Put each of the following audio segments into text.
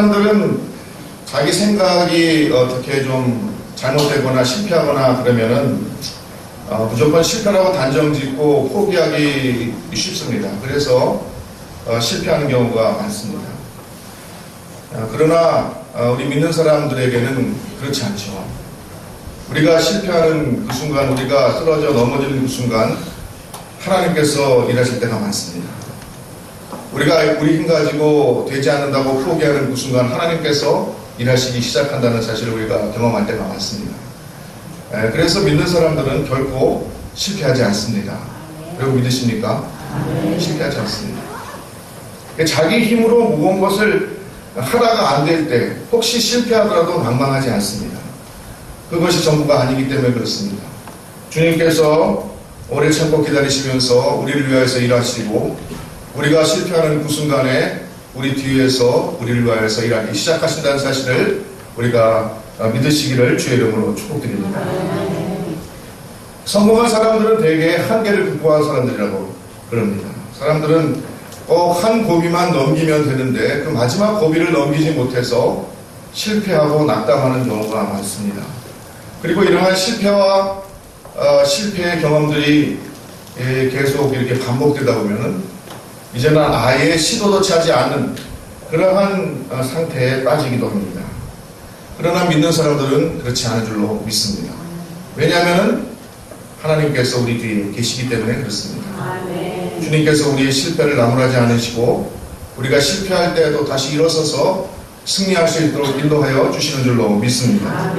사람들은 자기 생각이 어떻게 좀 잘못되거나 실패하거나 그러면은 무조건 실패라고 단정짓고 포기하기 쉽습니다. 그래서 실패하는 경우가 많습니다. 그러나 우리 믿는 사람들에게는 그렇지 않죠. 우리가 실패하는 그 순간, 우리가 쓰러져 넘어지는 그 순간 하나님께서 일하실 때가 많습니다. 우리가 우리 힘 가지고 되지 않는다고 포기하는 그 순간 하나님께서 일하시기 시작한다는 사실을 우리가 경험할 때가 많습니다. 그래서 믿는 사람들은 결코 실패하지 않습니다. 여러분 믿으십니까? 실패하지 않습니다. 자기 힘으로 무거운 것을 하다가 안 될 때 혹시 실패하더라도 망망하지 않습니다. 그것이 전부가 아니기 때문에 그렇습니다. 주님께서 오래 참고 기다리시면서 우리를 위하여서 일하시고 우리가 실패하는 그 순간에 우리 뒤에서 우리를 위하여서 일하기 시작하신다는 사실을 우리가 믿으시기를 주의 이름으로 축복드립니다. 성공한 사람들은 대개 한계를 극복한 사람들이라고 그럽니다. 사람들은 꼭 한 고비만 넘기면 되는데 그 마지막 고비를 넘기지 못해서 실패하고 낙담하는 경우가 많습니다. 그리고 이러한 실패와 실패의 경험들이 계속 이렇게 반복되다 보면은 이제는 아예 시도도 하지 않는 그러한 상태에 빠지기도 합니다. 그러나 믿는 사람들은 그렇지 않은 줄로 믿습니다. 왜냐하면 하나님께서 우리 뒤에 계시기 때문에 그렇습니다. 주님께서 우리의 실패를 나무라지 않으시고 우리가 실패할 때에도 다시 일어서서 승리할 수 있도록 인도하여 주시는 줄로 믿습니다.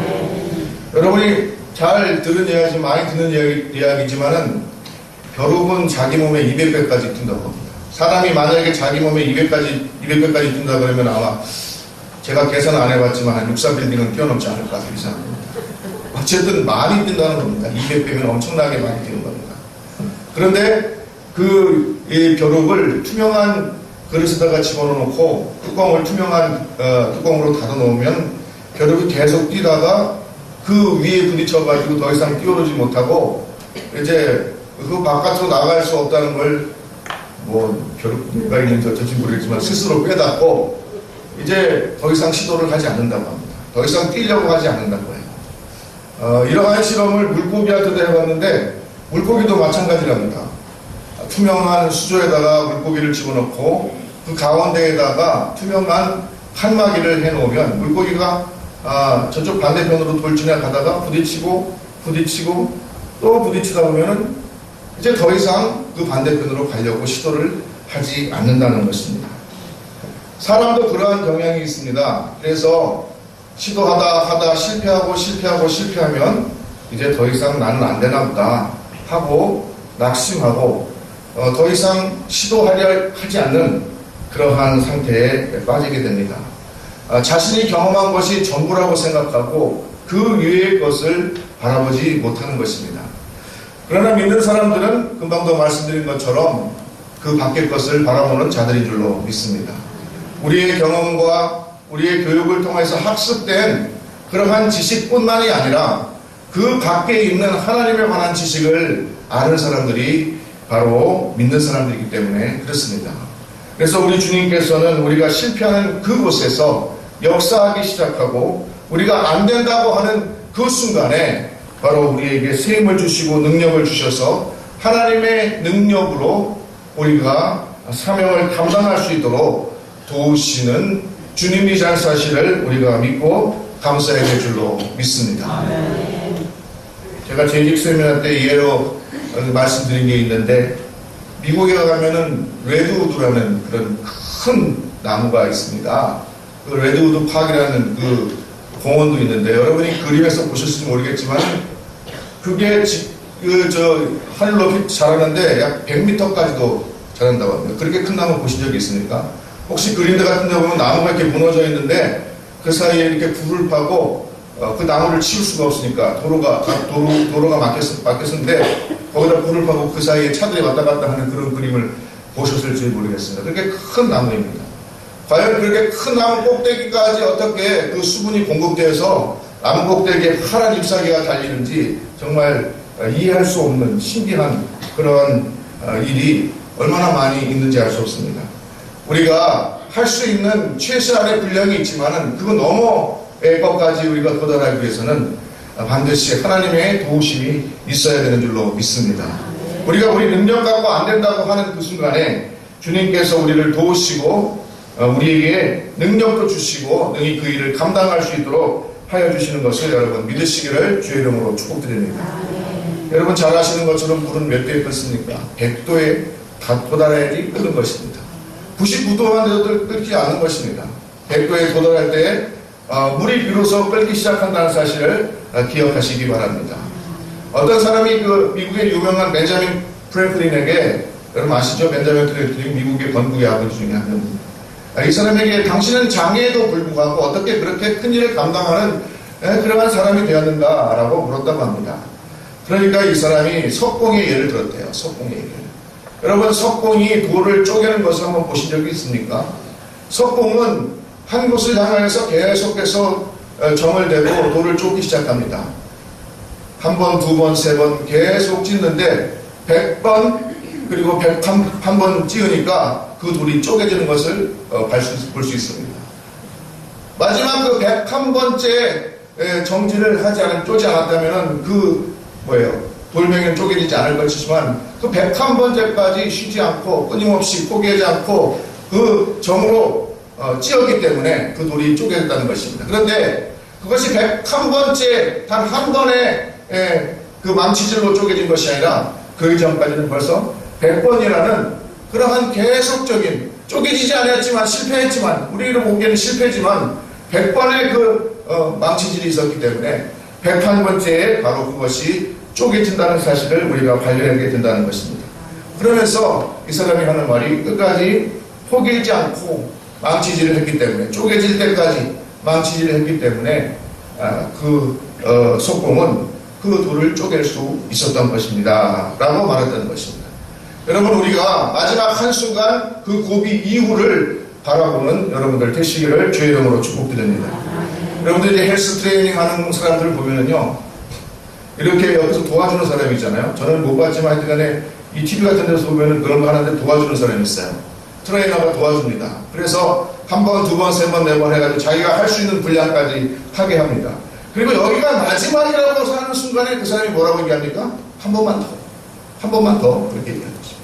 여러분이 잘 들은 이야기지 많이 듣는 이야기지만은 벼룩은 자기 몸에 200배까지 뛴다고 합니다. 사람이 만약에 자기 몸에 200배까지 뛴다 그러면 아마 제가 계산 안 해봤지만 한 64빌딩은 뛰어넘지 않을까 생각합니다. 어쨌든 많이 뛴다는 겁니다. 200배면 엄청나게 많이 뛰는 겁니다. 그런데 이 벼룩을 투명한 그릇에다가 집어넣고 뚜껑을 투명한 뚜껑으로 닫아놓으면 벼룩이 계속 뛰다가 그 위에 부딪혀가지고 더 이상 뛰어오르지 못하고 이제 그 바깥으로 나갈 수 없다는 걸 벼룩가 있는지 어쩐지 모르겠지만 스스로 깨닫고 이제 더 이상 시도를 하지 않는다고 합니다. 더 이상 뛰려고 하지 않는다고 해요. 이러한 실험을 물고기한테도 해봤는데 물고기도 마찬가지랍니다. 투명한 수조에다가 물고기를 집어넣고 그 가운데에다가 투명한 칸막이를 해놓으면 물고기가 저쪽 반대편으로 돌진해 가다가 부딪히고 또 부딪히다 보면은 이제 더 이상 그 반대편으로 가려고 시도를 하지 않는다는 것입니다. 사람도 그러한 경향이 있습니다. 그래서 시도하다 실패하면 이제 더 이상 나는 안 되나 보다 하고 낙심하고 더 이상 시도하려 하지 않는 그러한 상태에 빠지게 됩니다. 자신이 경험한 것이 전부라고 생각하고 그 위의 것을 바라보지 못하는 것입니다. 그러나 믿는 사람들은 금방도 말씀드린 것처럼 그 밖의 것을 바라보는 자들인 줄로 믿습니다. 우리의 경험과 우리의 교육을 통해서 학습된 그러한 지식뿐만이 아니라 그 밖에 있는 하나님에 관한 지식을 아는 사람들이 바로 믿는 사람들이기 때문에 그렇습니다. 그래서 우리 주님께서는 우리가 실패하는 그곳에서 역사하기 시작하고 우리가 안 된다고 하는 그 순간에 바로 우리에게 세임을 주시고 능력을 주셔서 하나님의 능력으로 우리가 사명을 감당할 수 있도록 도우시는 주님이라는 사실을 우리가 믿고 감사해야 될 줄로 믿습니다. 제가 재직 세미나 때 예로 말씀드린 게 있는데 미국에 가면은 레드우드라는 그런 큰 나무가 있습니다. 그 레드우드 파크라는 그 공원도 있는데 여러분이 그림에서 보셨을지 모르겠지만 그게 하늘 높이 자라는데 약 100m까지도 자란다고 합니다. 그렇게 큰 나무 보신 적이 있습니까? 혹시 그림대 같은 데 보면 나무가 이렇게 무너져 있는데 그 사이에 이렇게 불을 파고 그 나무를 치울 수가 없으니까 도로가 막혔는데 거기다 불을 파고 그 사이에 차들이 왔다 갔다 하는 그런 그림을 보셨을지 모르겠습니다. 그렇게 큰 나무입니다. 과연 그렇게 큰 나무 꼭대기까지 어떻게 그 수분이 공급되어서 나무 꼭대기에 파란 잎사귀가 달리는지 정말 이해할 수 없는 신기한 그런 일이 얼마나 많이 있는지 알 수 없습니다. 우리가 할 수 있는 최소한의 분량이 있지만은 그거 넘어의 것까지 우리가 도달하기 위해서는 반드시 하나님의 도우심이 있어야 되는 줄로 믿습니다. 우리가 우리 능력 갖고 안 된다고 하는 그 순간에 주님께서 우리를 도우시고 우리에게 능력도 주시고 능히 그 일을 감당할 수 있도록 하여 주시는 것을 여러분 믿으시기를 주의 이름으로 축복드립니다. 여러분 잘 아시는 것처럼 물은 몇 도에 끓습니까? 100도에 도달해야지 끓는 것입니다. 99도만 돼도 끓지 않는 것입니다. 100도에 도달할 때 물이 비로소 끓기 시작한다는 사실을 기억하시기 바랍니다. 어떤 사람이 그 미국의 유명한 벤자민 프랭클린에게, 여러분 아시죠? 벤자민 프랭클린 미국의 건국의 아버지 중에 한 명입니다. 이 사람에게 당신은 장애에도 불구하고 어떻게 그렇게 큰 일을 감당하는 그러한 사람이 되었는가라고 물었다고 합니다. 그러니까 이 사람이 석공의 예를 들었대요. 석공의 예를. 여러분 석공이 돌을 쪼개는 것을 한번 보신 적이 있습니까? 석공은 한 곳을 향해서 계속해서 정을 대고 돌을 쪼기 시작합니다. 한 번, 두 번, 세 번 계속 찢는데 100번 그리고 101번 찢으니까 그 돌이 쪼개지는 것을 볼 수 있습니다. 마지막 그 101번째 정지를 하지 쪼지 않았다면 그 돌멩이는 쪼개지지 않을 것이지만 그 101번째까지 쉬지 않고 끊임없이 포기하지 않고 그 정으로 찧었기 때문에 그 돌이 쪼개졌다는 것입니다. 그런데 그것이 101번째 단 한 번에 그 망치질로 쪼개진 것이 아니라 그 이전까지는 벌써 100번이라는 그러한 계속적인 쪼개지지 않았지만 실패했지만 우리를 보기에는 실패지만 100번의 그 망치질이 있었기 때문에 101번째에 바로 그것이 쪼개진다는 사실을 우리가 발견하게 된다는 것입니다. 그러면서 이 사람이 하는 말이 끝까지 포기하지 않고 망치질을 했기 때문에 쪼개질 때까지 망치질을 했기 때문에 석공은 그 돌을 쪼갤 수 있었던 것입니다 라고 말했던 것입니다. 여러분 우리가 마지막 한순간 그 고비 이후를 바라보는 여러분들 되시기를 주의 이름으로 축복드립니다. 여러분들 이제 헬스 트레이닝 하는 사람들을 보면은요 이렇게 옆에서 도와주는 사람이 있잖아요. 저는 못 봤지만 하여튼간에 이 TV 같은 데서 보면은 그런 거 하는데 도와주는 사람이 있어요. 트레이너가 도와줍니다. 그래서 한 번, 두 번, 세 번, 네 번 해가지고 자기가 할 수 있는 분량까지 하게 합니다. 그리고 여기가 마지막이라고 하는 순간에 그 사람이 뭐라고 얘기합니까? 한 번만 더 그렇게 얘기하는 것입니다.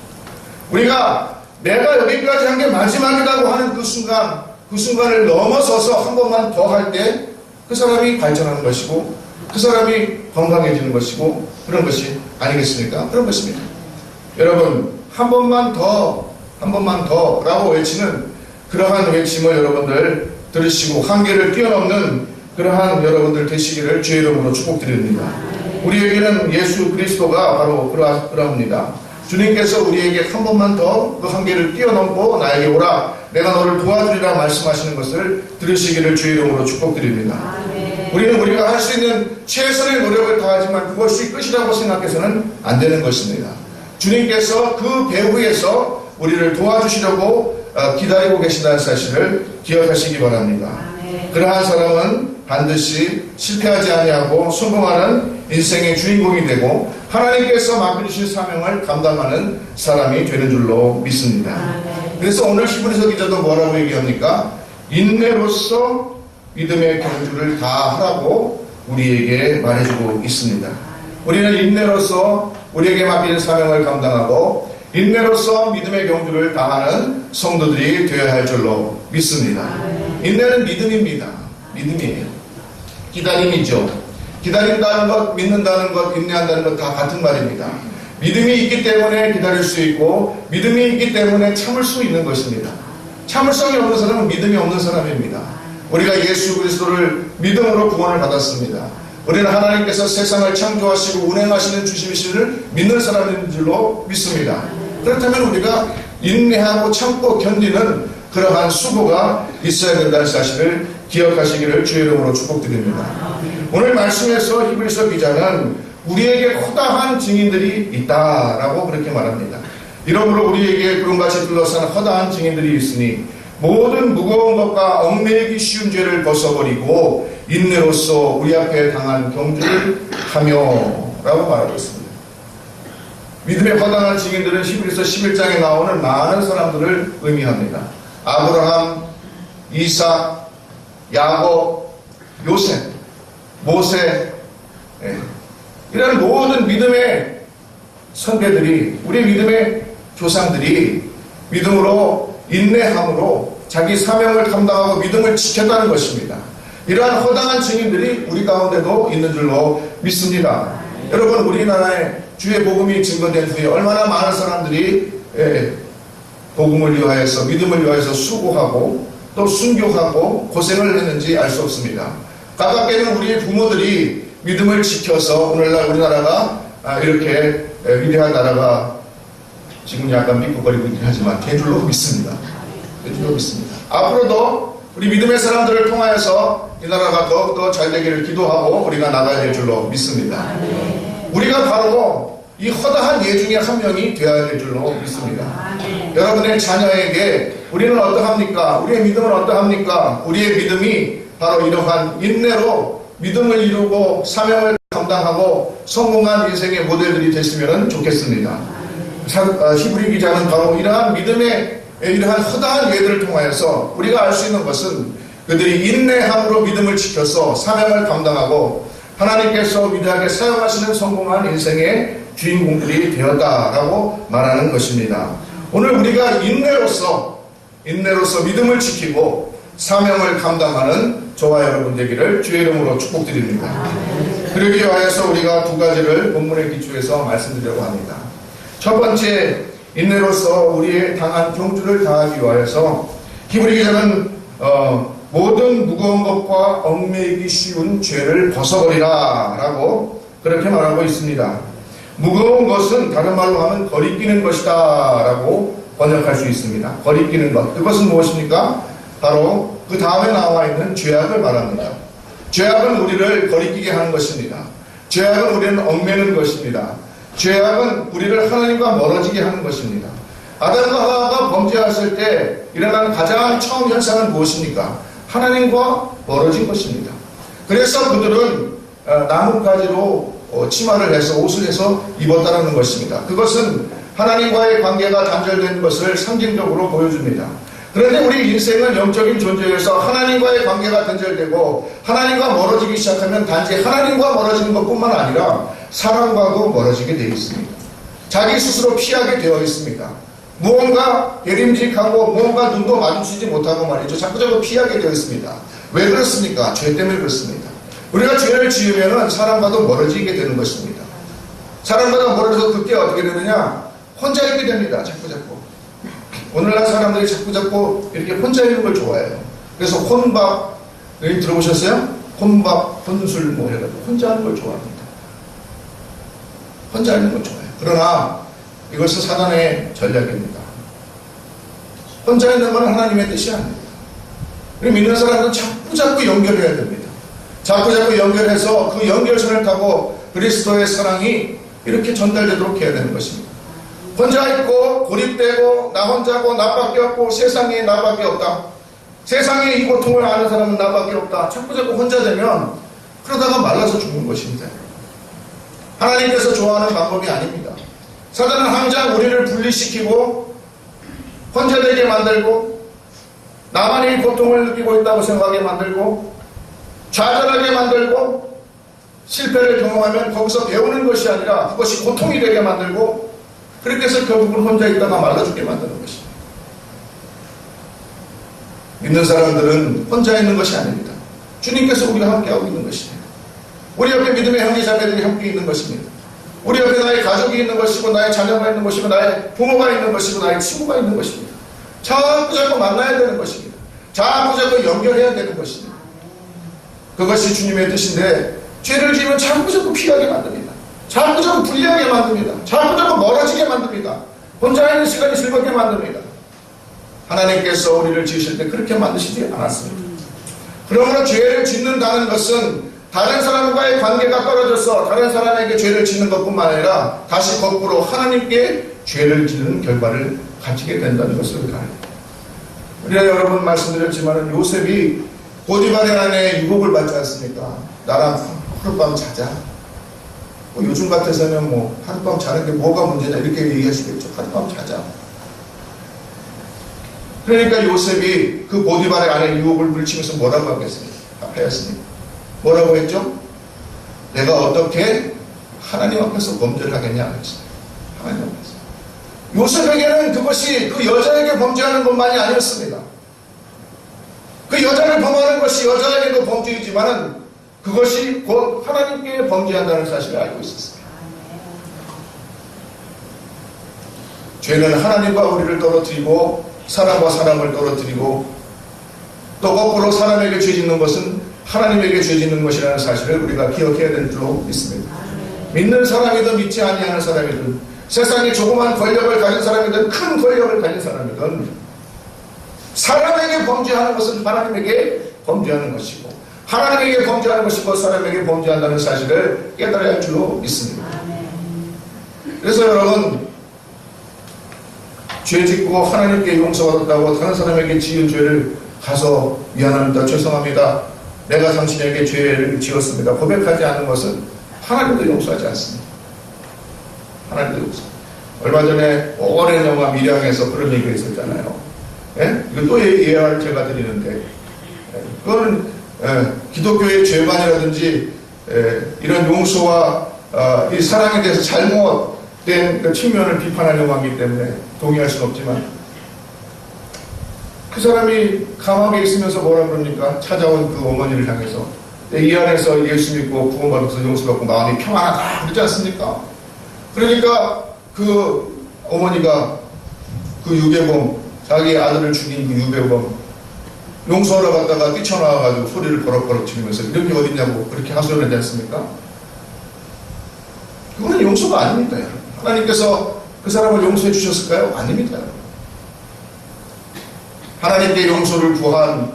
우리가 내가 여기까지 한 게 마지막이라고 하는 그 순간을 넘어서서 한 번만 더 할 때 그 사람이 발전하는 것이고 그 사람이 건강해지는 것이고 그런 것이 아니겠습니까? 그런 것입니다. 여러분 한 번만 더 라고 외치는 그러한 외침을 여러분들 들으시고 한계를 뛰어넘는 그러한 여러분들 되시기를 주의 이름으로 축복드립니다. 우리에게는 예수 그리스도가 바로 그러합니다. 주님께서 우리에게 한 번만 더 그 한계를 뛰어넘고 나에게 오라 내가 너를 도와주리라 말씀하시는 것을 들으시기를 주의 이름으로 축복드립니다. 우리는 우리가 할 수 있는 최선의 노력을 다하지만 그것이 끝이라고 생각해서는 안 되는 것입니다. 주님께서 그 배후에서 우리를 도와주시려고 기다리고 계신다는 사실을 기억하시기 바랍니다. 그러한 사람은 반드시 실패하지 아니하고 성공하는 인생의 주인공이 되고 하나님께서 맡겨주신 사명을 감당하는 사람이 되는 줄로 믿습니다. 그래서 오늘 히브리서 기자도 뭐라고 얘기합니까? 인내로서 믿음의 경주를 다 하라고 우리에게 말해주고 있습니다. 우리는 인내로서 우리에게 맡긴 사명을 감당하고 인내로서 믿음의 경주를 다하는 성도들이 되어야 할 줄로 믿습니다. 인내는 믿음입니다. 믿음이에요. 기다림이죠. 기다린다는 것, 믿는다는 것, 인내한다는 것 다 같은 말입니다. 믿음이 있기 때문에 기다릴 수 있고 믿음이 있기 때문에 참을 수 있는 것입니다. 참을성이 없는 사람은 믿음이 없는 사람입니다. 우리가 예수 그리스도를 믿음으로 구원을 받았습니다. 우리는 하나님께서 세상을 창조하시고 운행하시는 주심이시를 믿는 사람인 줄로 믿습니다. 그렇다면 우리가 인내하고 참고 견디는 그러한 수고가 있어야 된다는 사실을 기억하시기를 주의 이름으로 축복드립니다. 오늘 말씀에서 히브리서 기자는 우리에게 허다한 증인들이 있다라고 그렇게 말합니다. 이러므로 우리에게 구름같이 둘러싼 허다한 증인들이 있으니 모든 무거운 것과 얽매이기 쉬운 죄를 벗어버리고 인내로서 우리 앞에 당한 경주를 하며 라고 말하고 있습니다. 믿음의 허다한 증인들은 히브리서 11장에 나오는 많은 사람들을 의미합니다. 아브라함, 이삭, 야곱, 요셉, 모세, 이런 모든 믿음의 선배들이, 우리 믿음의 조상들이 믿음으로 인내함으로 자기 사명을 감당하고 믿음을 지켰다는 것입니다. 이러한 허당한 증인들이 우리 가운데도 있는 줄로 믿습니다. 여러분, 우리나라에 주의 복음이 증거된 후에 얼마나 많은 사람들이 복음을 위하여서, 믿음을 위하여서 수고하고 또 순교하고 고생을 했는지 알 수 없습니다. 가깝게는 우리의 부모들이 믿음을 지켜서 오늘날 우리나라가 이렇게 위대한 나라가 지금 약간 삐걱거리고 있긴 하지만 된 줄로 믿습니다. 된 줄로 믿습니다. 앞으로도 우리 믿음의 사람들을 통하여서 이 나라가 더욱더 잘 되기를 기도하고 우리가 나가야 될 줄로 믿습니다. 우리가 바로 이 허다한 예 중에 한 명이 되어야 될 줄로 믿습니다. 여러분의 자녀에게 우리는 어떠합니까? 우리의 믿음은 어떠합니까? 우리의 믿음이 바로 이러한 인내로 믿음을 이루고 사명을 감당하고 성공한 인생의 모델들이 됐으면 좋겠습니다. 히브리 기자는 바로 이러한 믿음의 이러한 허다한 예들을 통하여서 우리가 알 수 있는 것은 그들이 인내함으로 믿음을 지켜서 사명을 감당하고 하나님께서 위대하게 사용하시는 성공한 인생의 주인공들이 되었다라고 말하는 것입니다. 오늘 우리가 인내로서 믿음을 지키고 사명을 감당하는 저와 여러분 되기를 주의 이름으로 축복드립니다. 그러기 위하여서 우리가 두 가지를 본문의 기초에서 말씀드리려고 합니다. 첫 번째, 인내로서 우리의 당한 경주를 다하기 위하여서 히브리 기자는 모든 무거운 것과 얽매이기 쉬운 죄를 벗어버리라 라고 그렇게 말하고 있습니다. 무거운 것은 다른 말로 하면 거리끼는 것이다 라고 번역할 수 있습니다. 거리끼는 것, 그것은 무엇입니까? 바로 그 다음에 나와 있는 죄악을 말합니다. 죄악은 우리를 거리끼게 하는 것입니다. 죄악은 우리를 얽매는 것입니다. 죄악은 우리를 하나님과 멀어지게 하는 것입니다. 아담과 하와가 범죄했을 때 일어난 가장 처음 현상은 무엇입니까? 하나님과 멀어진 것입니다. 그래서 그들은 나뭇가지로 치마를 해서 옷을 해서 입었다는 것입니다. 그것은 하나님과의 관계가 단절된 것을 상징적으로 보여줍니다. 그런데 우리 인생은 영적인 존재에서 하나님과의 관계가 단절되고 하나님과 멀어지기 시작하면 단지 하나님과 멀어지는 것뿐만 아니라 사람과도 멀어지게 되어 있습니다. 자기 스스로 피하게 되어 있습니다. 무언가 예림직하고 무언가 눈도 마주치지 못하고 말이죠. 자꾸자꾸 피하게 되어 있습니다. 왜 그렇습니까? 죄 때문에 그렇습니다. 우리가 죄를 지으면 사람과도 멀어지게 되는 것입니다. 사람과도 멀어져서 그때 어떻게 되느냐? 혼자 있게 됩니다. 자꾸자꾸. 오늘날 사람들이 자꾸자꾸 이렇게 혼자 있는 걸 좋아해요. 그래서 혼밥, 여기 들어보셨어요? 혼밥, 혼술 뭐 해가지고 혼자 하는 걸 좋아합니다. 혼자 있는 걸 좋아해요. 그러나 이것은 사단의 전략입니다. 혼자 있는 건 하나님의 뜻이 아닙니다. 우리 믿는 사람들은 자꾸자꾸 연결해야 됩니다. 자꾸자꾸 연결해서 그 연결선을 타고 그리스도의 사랑이 이렇게 전달되도록 해야 되는 것입니다. 혼자 있고 고립되고 나 혼자고 나밖에 없고 세상에 나밖에 없다. 세상에 이 고통을 아는 사람은 나밖에 없다. 자꾸자꾸 혼자 되면 그러다가 말라서 죽는 것입니다. 하나님께서 좋아하는 방법이 아닙니다. 사단은 항상 우리를 분리시키고 혼자 되게 만들고 나만이 고통을 느끼고 있다고 생각하게 만들고 좌절하게 만들고 실패를 경험하면 거기서 배우는 것이 아니라 그것이 고통이 되게 만들고 그렇게 해서 결국은 혼자 있다가 말라 죽게 만드는 것입니다. 믿는 사람들은 혼자 있는 것이 아닙니다. 주님께서 우리와 함께하고 있는 것입니다. 우리 옆에 믿음의 형제자매들이 함께 있는 것입니다. 우리 옆에 나의 가족이 있는 것이고 나의 자녀가 있는 것이고 나의 부모가 있는 것이고 나의 친구가 있는 것입니다. 자꾸 만나야 되는 것입니다. 자꾸 연결해야 되는 것입니다. 그것이 주님의 뜻인데 죄를 지으면 자꾸 피하게 만듭니다. 자꾸 불리하게 만듭니다. 자꾸 멀어지게 만듭니다. 혼자 있는 시간이 즐겁게 만듭니다. 하나님께서 우리를 지으실 때 그렇게 만드시지 않았습니다. 그러므로 죄를 짓는다는 것은 다른 사람과의 관계가 떨어져서 다른 사람에게 죄를 짓는 것뿐만 아니라 다시 거꾸로 하나님께 죄를 짓는 결과를 가지게 된다는 것을 알아요. 우리가 여러 번 말씀드렸지만 요셉이 보디발의 아내의 유혹을 받지 않습니까? 나랑 하룻밤 자자. 뭐 요즘 같아서는 뭐 하룻밤 자는 게 뭐가 문제냐 이렇게 얘기하시겠죠. 하룻밤 자자. 그러니까 요셉이 그 보디발의 아내 유혹을 물리치면서 뭐라고 하였습니까? 뭐라고 했죠? 내가 어떻게 하나님 앞에서 범죄를 하겠냐 했어요. 하나님 앞에서. 요셉에게는 그것이 그 여자에게 범죄하는 것만이 아니었습니다. 그 여자를 범하는 것이 여자에게도 범죄이지만은 그것이 곧 하나님께 범죄한다는 사실을 알고 있었습니다. 죄는 하나님과 우리를 떨어뜨리고 사람과 사람을 떨어뜨리고 또 거꾸로 사람에게 죄 짓는 것은 하나님에게 죄 짓는 것이라는 사실을 우리가 기억해야 될 줄로 믿습니다. 믿는 사람이든 믿지 아니하는 사람이든 세상에 조그만 권력을 가진 사람이든 큰 권력을 가진 사람이든 사람에게 범죄하는 것은 하나님에게 범죄하는 것이고 하나님에게 범죄하는 것이고 사람에게 범죄한다는 사실을 깨달아야 할 줄로 믿습니다. 그래서 여러분 죄 짓고 하나님께 용서받았다고 다른 사람에게 지은 죄를 가서 미안합니다. 죄송합니다. 내가 당신에게 죄를 지었습니다. 고백하지 않는 것은 하나님도 용서하지 않습니다. 하나님도 용서. 얼마 전에 오랜 영화 밀양에서 그런 얘기가 있었잖아요. 예? 이거 또 예화를 제가 드리는데 그거는 기독교의 죄관이라든지 이런 용서와 이 사랑에 대해서 잘못된 그 측면을 비판하는 영화이기 때문에 동의할 수는 없지만 그 사람이 감옥에 있으면서 뭐라 그럽니까? 찾아온 그 어머니를 향해서 이 안에서 예수 믿고 구원받아서 용서받고 마음이 평안하다 그러지 않습니까? 그러니까 그 어머니가 그 유괴범 자기 아들을 죽인 그 유괴범 용서하러 갔다가 뛰쳐나와가지고 소리를 버럭버럭 지르면서 이런 게 어딨냐고 그렇게 하소연하지 않습니까? 그거는 용서가 아닙니다. 하나님께서 그 사람을 용서해 주셨을까요? 아닙니다. 하나님께 용서를 구한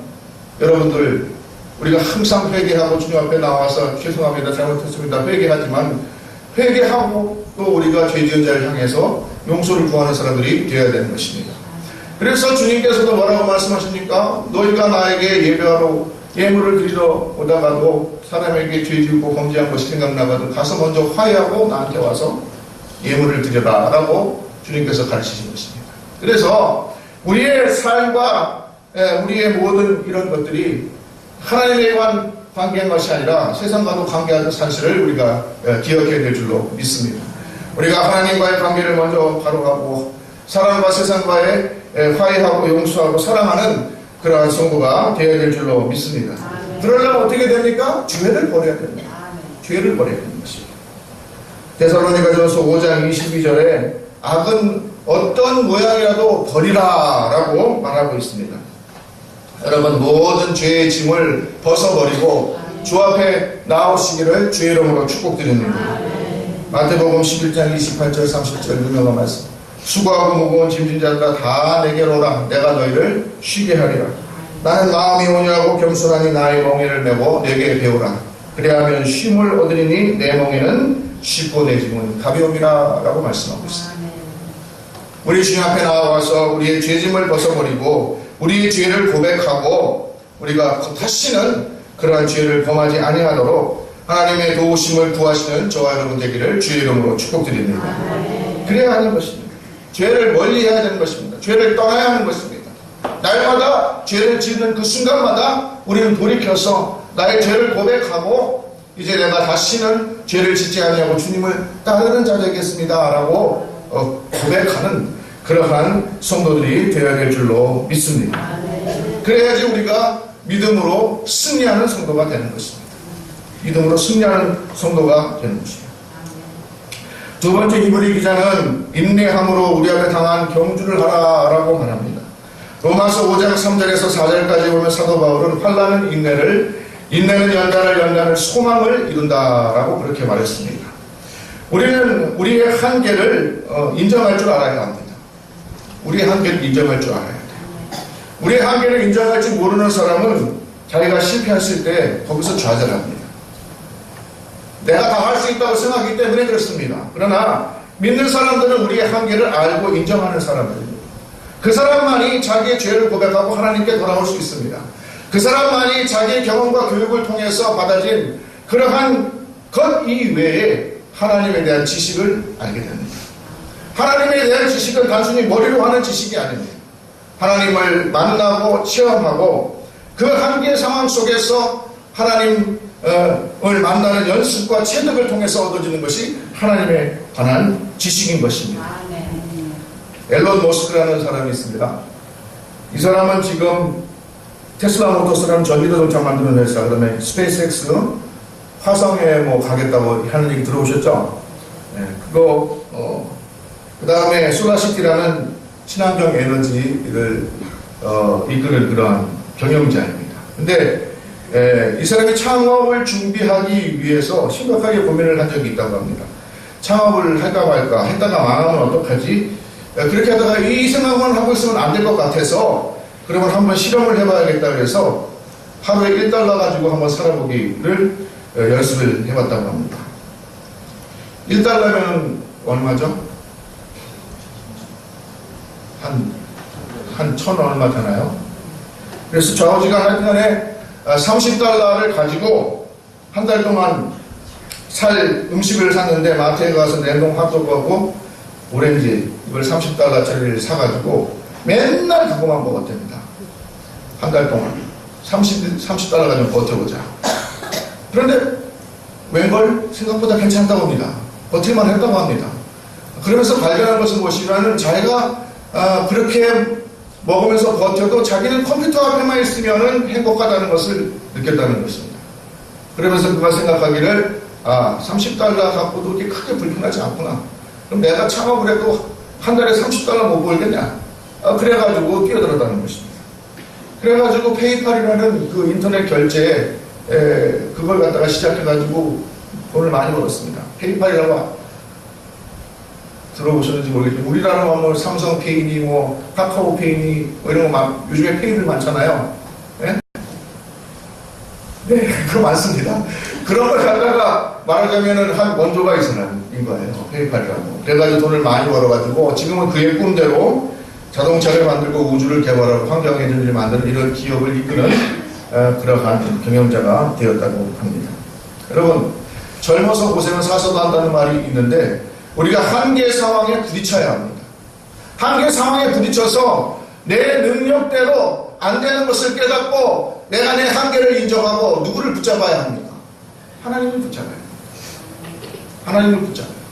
여러분들 우리가 항상 회개하고 주님 앞에 나와서 죄송합니다. 잘못했습니다. 회개하지만 회개하고 또 우리가 죄지은 자를 향해서 용서를 구하는 사람들이 되어야 되는 것입니다. 그래서 주님께서도 뭐라고 말씀하십니까? 너희가 나에게 예배하러 예물을 드리러 오다가도 사람에게 죄 짓고 범죄한 것이 생각나거든 가서 먼저 화해하고 나한테 와서 예물을 드려라 라고 주님께서 가르치신 것입니다. 그래서 우리의 삶과 우리의 모든 이런 것들이 하나님과만 관계한 것이 아니라 세상과도 관계하는 사실을 우리가 기억해야 될 줄로 믿습니다. 우리가 하나님과의 관계를 먼저 바로하고 사람과 세상과의 화해하고 용서하고 사랑하는 그러한 성도가 되어야 될 줄로 믿습니다. 그러려면 어떻게 됩니까? 죄를 버려야 됩니다. 죄를 버려야 되는 것입니다. 데살로니가전서 5장 22절에 악은 어떤 모양이라도 버리라 라고 말하고 있습니다. 여러분 모든 죄의 짐을 벗어버리고 주 앞에 나오시기를 주의 이름으로 축복드립니다. 마태복음 11장 28절 30절 유명한 말씀 수고하고 무거운 짐진 자들아 다 내게로 오라 내가 너희를 쉬게 하리라. 나는 마음이 온유하고 겸손하니 나의 멍에를 메고 내게 배우라. 그래야하면 쉼을 얻으리니 내 멍에는 쉽고 내 짐은 가벼움이라 라고 말씀하고 있습니다. 우리 주님 앞에 나와서 우리의 죄짐을 벗어버리고 우리의 죄를 고백하고 우리가 다시는 그러한 죄를 범하지 아니하도록 하나님의 도우심을 구하시는 저와 여러분 되기를 주의 이름으로 축복드립니다. 그래야 하는 것입니다. 죄를 멀리해야 되는 것입니다. 죄를 떠나야 하는 것입니다. 날마다 죄를 짓는 그 순간마다 우리는 돌이켜서 나의 죄를 고백하고 이제 내가 다시는 죄를 짓지 아니하고 주님을 따르는 자 되겠습니다 라고 고백하는 그러한 성도들이 되어야 될 줄로 믿습니다. 그래야지 우리가 믿음으로 승리하는 성도가 되는 것입니다. 믿음으로 승리하는 성도가 되는 것입니다. 두 번째 히브리 기자는 인내함으로 우리 앞에 당한 경주를 하라라고 말합니다. 로마서 5장 3절에서 4절까지 보면 사도 바울은 환난은 인내는 연단을 소망을 이룬다라고 그렇게 말했습니다. 우리는 우리의 한계를 인정할 줄 알아야 합니다. 우리의 한계를 인정할 줄 알아야 돼요. 우리의 한계를 인정할 줄 모르는 사람은 자기가 실패했을 때 거기서 좌절합니다. 내가 다 할 수 있다고 생각하기 때문에 그렇습니다. 그러나 믿는 사람들은 우리의 한계를 알고 인정하는 사람들입니다. 그 사람만이 자기의 죄를 고백하고 하나님께 돌아올 수 있습니다. 그 사람만이 자기의 경험과 교육을 통해서 받아진 그러한 것 이외에 하나님에 대한 지식을 알게 됩니다. 하나님에 대한 지식은 단순히 머리로 하는 지식이 아닙니다. 하나님을 만나고 체험하고 그 한계 상황 속에서 하나님을 만나는 연습과 체득을 통해서 얻어지는 것이 하나님에 관한 지식인 것입니다. 앨런 머스크라는 사람이 있습니다. 이 사람은 지금 테슬라 모터스라는 전기자동차 만드는 회사, 그다음에 스페이스X 화성에 뭐 가겠다고 하는 얘기 들어보셨죠? 네, 그 다음에 솔라시티라는 친환경 에너지를 이끄는 그러한 경영자입니다. 근데 이 사람이 창업을 준비하기 위해서 심각하게 고민을 한 적이 있다고 합니다. 창업을 할까 말까, 했다가 망하면 어떡하지? 그렇게 하다가 이 생각만 하고 있으면 안 될 것 같아서 그러면 한번 실험을 해봐야겠다 그래서 하루에 $1 가지고 한번 살아보기를 연습을 해봤다고 합니다. $1면 얼마죠? 한 1,000 얼마 되나요? 그래서 좌우지간 하여튼간에 $30를 가지고 한 달 동안 살 음식을 샀는데 마트에 가서 냉동 핫도그하고 오렌지 이걸 $30짜리를 사가지고 맨날 그거만 먹었답니다. 한 달 동안 $30 가지고 버텨보자. 그런데 웬걸 생각보다 괜찮다고 합니다. 버틸만 했다고 합니다. 그러면서 발견한 것은 무엇이냐면 자기가 그렇게 먹으면서 버텨도 자기는 컴퓨터 앞에만 있으면 행복하다는 것을 느꼈다는 것입니다. 그러면서 그가 생각하기를 $30 갖고도 이렇게 크게 불편하지 않구나. 그럼 내가 창업을 해도 한 달에 $30 못 벌겠냐? 그래가지고 끼어들었다는 것입니다. 그래가지고 페이팔이라는 그 인터넷 결제에 그걸 갖다가 시작해가지고 돈을 많이 벌었습니다. 페이팔이라고 들어보셨는지 모르겠지만 우리나라는 뭐 삼성페이니 뭐 카카오페이니 뭐 이런 거 막 요즘에 페이들 많잖아요. 네? 네, 그거 많습니다. 그런 걸 갖다가 말하자면은 한 원조가 있어라는 거예요. 페이팔이라고. 그래가지고 돈을 많이 벌어가지고 지금은 그의 꿈대로 자동차를 만들고 우주를 개발하고 환경에너지를 만드는 이런 기업을 이끄는 그러한 경영자가 되었다고 합니다. 여러분, 젊어서 고생은 사서도 한다는 말이 있는데 우리가 한계 상황에 부딪혀야 합니다. 한계 상황에 부딪혀서 내 능력대로 안 되는 것을 깨닫고 내가 내 한계를 인정하고 누구를 붙잡아야 합니까? 하나님을 붙잡아야 합니다. 하나님을 붙잡아야 합니다.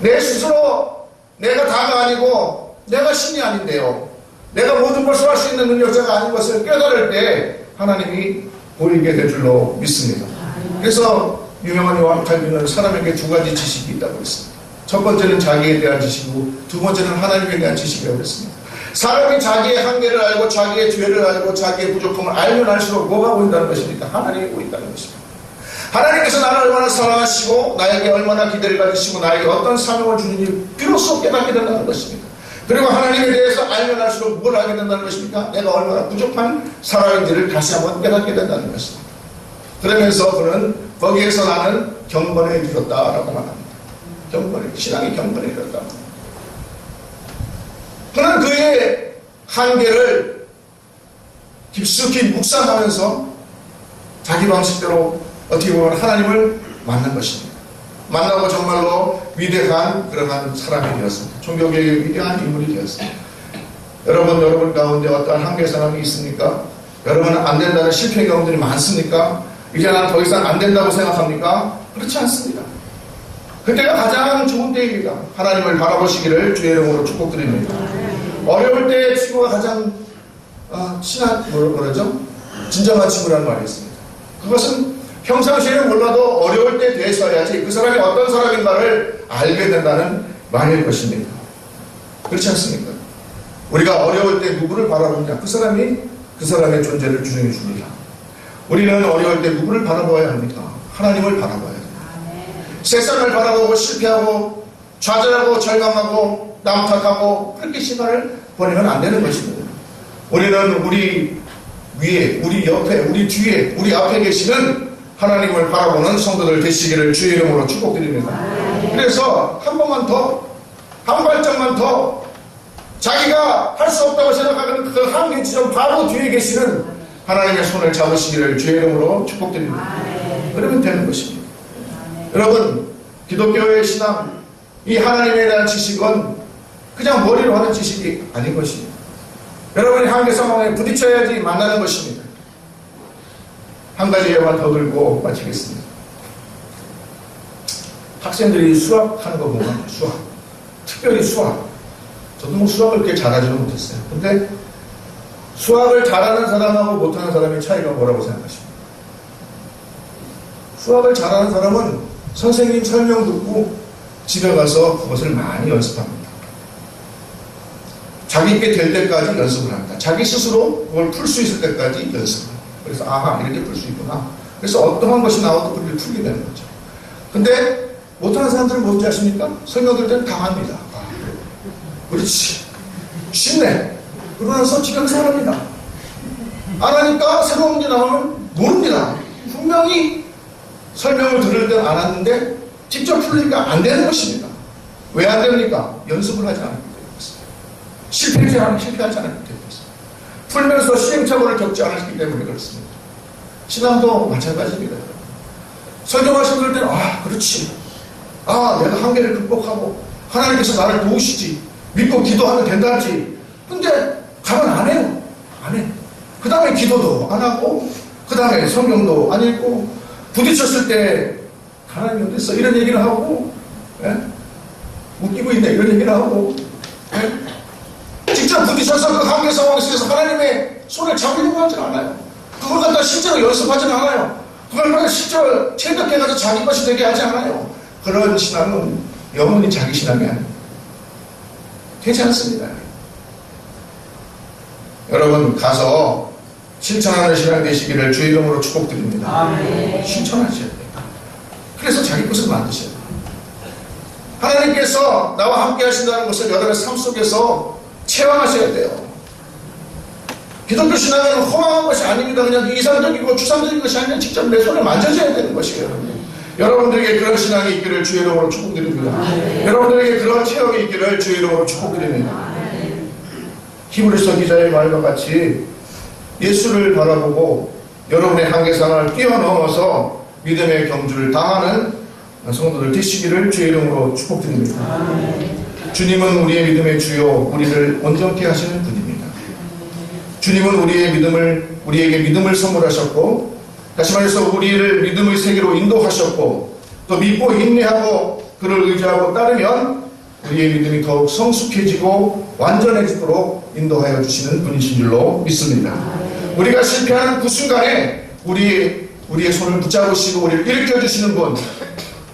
내 스스로 내가 다가 아니고 내가 신이 아닌데요. 내가 모든 것을 할 수 있는 능력자가 아닌 것을 깨달을 때 하나님이 보이게 될 줄로 믿습니다. 그래서 유명한 요한 칼빈은 사람에게 두 가지 지식이 있다고 했습니다. 첫 번째는 자기에 대한 지식이고 두 번째는 하나님에 대한 지식이라고 했습니다. 사람이 자기의 한계를 알고 자기의 죄를 알고 자기의 부족함을 알면 알수록 뭐가 보인다는 것입니까? 하나님이 보인다는 것입니다. 하나님께서 나를 얼마나 사랑하시고 나에게 얼마나 기대를 가지시고 나에게 어떤 사명을 주는지 비로소 깨닫게 된다는 것입니다. 그리고 하나님에 대해서 알면 알수록 뭘 알게 된다는 것입니까? 내가 얼마나 부족한 사람인지를 다시 한번 깨닫게 된다는 것입니다. 그러면서 그는 거기에서 나는 경건에 이르렀다라고 말합니다. 신앙이 경건에 이르렀다. 그는 그의 한계를 깊숙이 묵상하면서 자기 방식대로 어떻게 보면 하나님을 만난 것입니다. 만나고 정말로 위대한 그러한 사람이 되었습니다. 종교계의 위대한 인물이 되었습니다. 여러분 가운데 어떠한 한계 상황이 있습니까? 여러분은 안 된다는 실패 경험들이 많습니까? 이제 난 더 이상 안 된다고 생각합니까? 그렇지 않습니다. 그때가 가장 좋은 때입니다. 하나님을 바라보시기를 주의 이름으로 축복드립니다. 어려울 때 친구가 가장 진정한 친구라는 말이 있습니다. 그것은 평상시에는 몰라도 어려울 때 대해서야지 그 사람이 어떤 사람인가를 알게 된다는 말일 것입니다. 그렇지 않습니까? 우리가 어려울 때 누구를 바라보냐? 그 사람이 그 사람의 존재를 규정해 줍니다. 우리는 어려울 때 누구를 바라봐야 합니까? 하나님을 바라봐야 합니다. 세상을 바라보고 실패하고 좌절하고 절망하고 남 탓하고 그렇게 시간을 보내면 안 되는 것입니다. 우리는 우리 위에, 우리 옆에, 우리 뒤에, 우리 앞에 계시는 하나님을 바라보는 성도들 되시기를 주의 이름으로 축복드립니다. 그래서 한 번만 더, 한 발짝만 더 자기가 할 수 없다고 생각하는 그 한계 지점 바로 뒤에 계시는 하나님의 손을 잡으시기를 주의 이름으로 축복드립니다. 그러면 되는 것입니다. 여러분, 기독교의 신앙, 이 하나님에 대한 지식은 그냥 머리로 하는 지식이 아닌 것입니다. 여러분이 한계 상황에 부딪혀야지 만나는 것입니다. 한 가지 예만 더 들고 마치겠습니다. 학생들이 수학하는 거 보면 수학, 특별히 수학. 저도 뭐 수학을 그렇게 잘하지는 못했어요. 근데 수학을 잘하는 사람하고 못하는 사람의 차이가 뭐라고 생각하십니까? 수학을 잘하는 사람은 선생님 설명 듣고 집에 가서 그것을 많이 연습합니다. 자기께 될 때까지 연습을 합니다. 자기 스스로 그걸 풀 수 있을 때까지 연습을 합니다. 그래서 아하, 이렇게 풀 수 있구나. 그래서 어떠한 것이 나와도 그렇게 풀게 되는 거죠. 근데 못하는 사람들은 뭔지 아십니까? 설명 들을 때는 다 합니다. 아, 그렇지, 쉽네. 그러면서 지금 사람입니다. 안 하니까 새로운 문제 나오면 모릅니다. 분명히 설명을 들을 때는 안 하는데 직접 풀리니까 안 되는 것입니다. 왜 안 됩니까? 연습을 하지 않기 때문에 그렇습니다. 실패하지 않았기 때문에 그렇습니다. 풀면서 시행착오를 겪지 않았기 때문에 그렇습니다. 신앙도 마찬가지입니다. 설교하시는 분들 때는 아, 그렇지. 아, 내가 한계를 극복하고 하나님께서 나를 도우시지. 믿고 기도하면 된다지. 근데 가면 안 해요. 안 해. 그 다음에 기도도 안 하고 그 다음에 성경도 안 읽고 부딪혔을 때 하나님 어디 있어? 이런 얘기를 하고 예? 웃기고 있네 이런 얘기를 하고 예? 직접 부딪혀서 그 한계 상황에 있어서 하나님의 손을 잡으려고 하진 않아요. 그걸 갖다 실제로 연습하진 않아요. 그걸 갖다 실제로 체득해가지고 자기 것이 되게 하지 않아요. 그런 신앙은 영원히 자기 신앙이 아닙니다. 되지 않습니다. 여러분 가서 실천하는 신앙 되시기를 주의 이름으로 축복드립니다. 실천하셔야 돼요. 그래서 자기 것을 만드셔야 돼요. 하나님께서 나와 함께 하신다는 것을 여러분의 삶 속에서 체험하셔야 돼요. 기독교 신앙은 허망한 것이 아닙니다. 그냥 이상적이고 추상적인 것이 아니라 직접 내 손에 만져져야 되는 것이에요. 여러분들에게 그런 신앙이 있기를 주의 이름으로 축복드립니다. 여러분들에게 그런 체험이 있기를 주의 이름으로 축복드립니다. 히브리서 기자의 말과 같이 예수를 바라보고 여러분의 한계상을 뛰어넘어서 믿음의 경주를 다하는 성도들 되시기를 주의 이름으로 축복드립니다. 주님은 우리의 믿음의 주요, 우리를 온전케 하시는 분입니다. 주님은 우리에게 믿음을 선물하셨고, 다시 말해서 우리를 믿음의 세계로 인도하셨고, 또 믿고 인내하고 그를 의지하고 따르면 우리의 믿음이 더욱 성숙해지고 완전해지도록 인도하여 주시는 분이신 줄로 믿습니다. 우리가 실패하는 그 순간에 우리의 손을 붙잡으시고 우리를 일으켜주시는 분,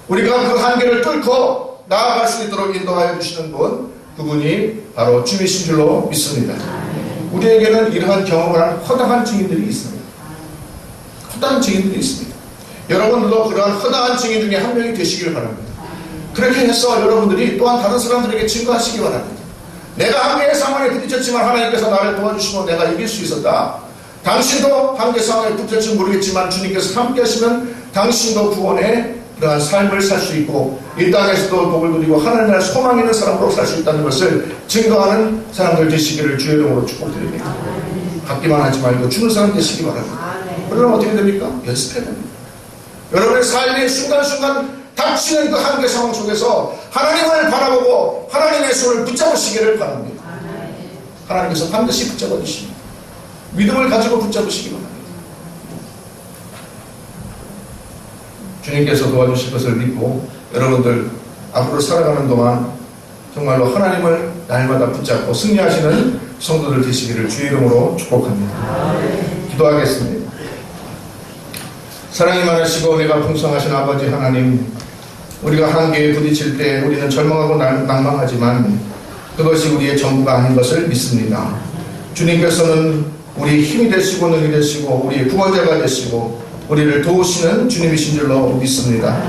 우리가 그 한계를 뚫고 나아갈 수 있도록 인도하여 주시는 분, 그분이 바로 주님이신 줄로 믿습니다. 우리에게는 이러한 경험을 한 허다한 증인들이 있습니다. 허다한 증인들이 있습니다. 여러분들도 그러한 허다한 증인 중에 한 명이 되시길 바랍니다. 그렇게 해서 여러분들이 또한 다른 사람들에게 증거하시기 바랍니다. 내가 한계의 상황에 부딪혔지만 하나님께서 나를 도와주시고 내가 이길 수 있었다. 당신도 한계 상황에 부딪혔지 모르겠지만 주님께서 함께 하시면 당신도 구원의 그러한 삶을 살 수 있고 이 땅에서도 복을 누리고 하나님 나라의 소망 있는 사람으로 살 수 있다는 것을 증거하는 사람들 되시기를 주의 이름으로 축복드립니다. 받기만 하지 말고 주는 사람 되시기 바랍니다. 그러면 어떻게 됩니까? 연습해야 됩니다. 여러분의 삶의 순간순간 닥치는 그 한계 상황 속에서 하나님을 바라보고 하나님의 손을 붙잡으시기를 바랍니다. 하나님께서 반드시 붙잡아 주십니다. 믿음을 가지고 붙잡으시기 바랍니다. 주님께서 도와주실 것을 믿고 여러분들 앞으로 살아가는 동안 정말로 하나님을 날마다 붙잡고 승리하시는 성도들 되시기를 주의 이름으로 축복합니다. 기도하겠습니다. 사랑이 많으시고 내가 풍성하신 아버지 하나님, 우리가 한계에 부딪힐 때 우리는 절망하고 낭망하지만 그것이 우리의 전부가 아닌 것을 믿습니다. 주님께서는 우리의 힘이 되시고 능이 되시고 우리의 구원자가 되시고 우리를 도우시는 주님이신 줄로 믿습니다.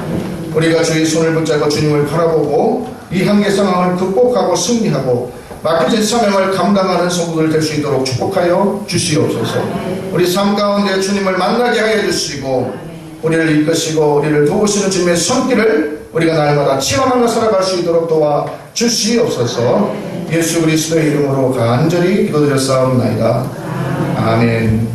우리가 주의 손을 붙잡고 주님을 바라보고 이 한계 상황을 극복하고 승리하고 맡겨진 사명을 감당하는 성도들 될 수 있도록 축복하여 주시옵소서. 우리 삶 가운데 주님을 만나게 하여 주시고 우리를 이끄시고 우리를 도우시는 주님의 손길을 우리가 날마다 체험하며 살아갈 수 있도록 도와 주시옵소서. 예수 그리스도의 이름으로 간절히 기도드렸사옵나이다. 아멘.